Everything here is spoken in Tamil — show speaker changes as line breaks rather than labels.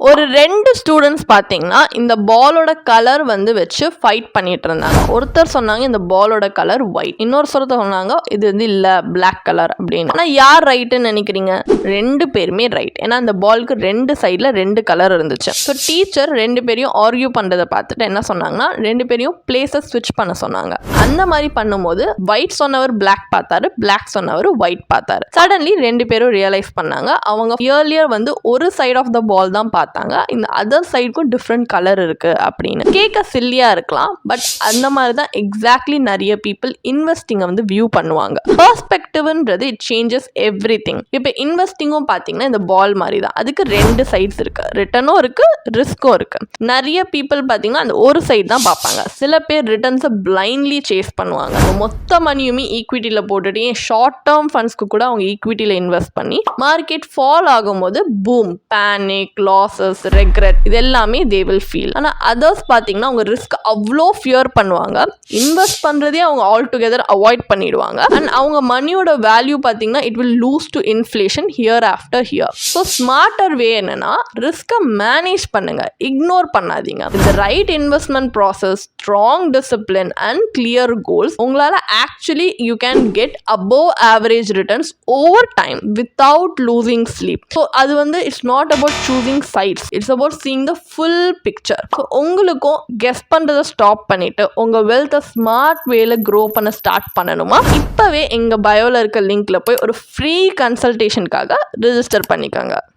ஒரு 2 ஸ்டூடெண்ட்ஸ் பார்த்தீங்கன்னா இந்த பாலோட கலர் வந்து வச்சு ஃபைட் பண்ணிட்டு இருந்தாங்க. ஒருத்தர் சொன்னாங்க இந்த பாலோட கலர் ஒயிட், இன்னொரு சொன்னாங்க இது வந்து இல்ல பிளாக் கலர் அப்படின்னு. ஆனால் யார் ரைட்டுன்னு நினைக்கிறீங்க? 2 பேருமே ரைட். ஏன்னா அந்த பாலுக்கு 2 சைடில் 2 கலர் இருந்துச்சு. ஸோ டீச்சர் 2 பேரையும் ஆர்கியூ பண்ணுறதை பார்த்துட்டு என்ன சொன்னாங்கன்னா 2 பேரையும் பிளேஸை ஸ்விட்ச் பண்ண சொன்னாங்க. அந்த மாதிரி பண்ணும்போது ஒயிட் சொன்னவர் பிளாக் பார்த்தாரு, பிளாக் சொன்னவர் ஒயிட் பார்த்தாரு. சடன்லி 2 பேரும் ரியலைஸ் பண்ணாங்க அவங்க இயர்லியர் வந்து ஒரு சைட் ஆஃப் த பால் தான் பார்த்தாங்க, இந்த அதர் சைடுக்கும் டிஃப்ரெண்ட் கலர் இருக்கு அப்படின்னு. கேட்க சில்லியா இருக்கலாம், பட் அந்த மாதிரி தான் எக்ஸாக்ட்லி நிறைய பீப்புள் இன்வெஸ்டிங்கை வந்து வியூ பண்ணுவாங்க. பெர்ஸ்பெக்டிவ்ன்றது இட் சேஞ்சஸ் எவ்ரி திங். இப்போ இன்வெஸ்டிங்கும் பார்த்தீங்கன்னா இந்த பால் மாதிரி தான், அதுக்கு 2 சைட்ஸ் இருக்கு, ரிட்டர்னும் இருக்கு ரிஸ்க்கும் இருக்கு. நிறைய பீப்புள் பார்த்தீங்கன்னா அந்த ஒரு சைடு தான் பார்ப்பாங்க. சில பேர் ரிட்டர்ன்ஸை பிளைண்ட்லி சேஸ் பண்ணுவாங்க. மொத்த மணியுமே ஈக்விட்டியில் போட்டுட்டு ஷார்ட் டேர்ம் ஃபண்ட்ஸ்க்கு கூட அவங்க ஈக்விட்டியில் இன்வெஸ்ட் பண்ணி மார்க்கெட் ஃபால் ஆகும்போது பூம் பேனிக் லாஸஸ் ரெக்ரெட் இது எல்லாமே தே வில் ஃபீல். ஆனால் அதர்ஸ் பார்த்தீங்கன்னா அவங்க ரிஸ்க் அவ்வளோ ஃபியர் பண்ணுவாங்க, இன்வெஸ்ட் பண்ணுறதே அவங்க ஆல் டுகெதர் அவாய்ட் பண்ணிடுவாங்க. அண்ட் அவங்க மணியோட வேல்யூ பார்த்தீங்கன்னா it will lose to inflation year after year. So smarter way என்னன்னா ரிஸ்கை மேனேஜ் பண்ணுங்க, இக்னோர் பண்ணாதீங்க. இந்த right investment process, strong discipline and clear goals உங்களால் actually you can get above average returns over time without losing sleep. So அது வந்து it's not about choosing sides, it's about seeing the full picture. So உங்களுக்கும் கெஸ் பண்றதை ஸ்டாப் பண்ணிட்டு உங்க வெல்த்தை ஸ்மார்ட் வேல க்ரோ பண்ண ஸ்டார்ட் பண்ணணுமா? இப்பவே எங்க பயோல இருக்க லிங்க்ல போய் ஒரு ஃப்ரீ கன்சல்டேஷனுக்காக ரெஜிஸ்டர் பண்ணிக்கோங்க.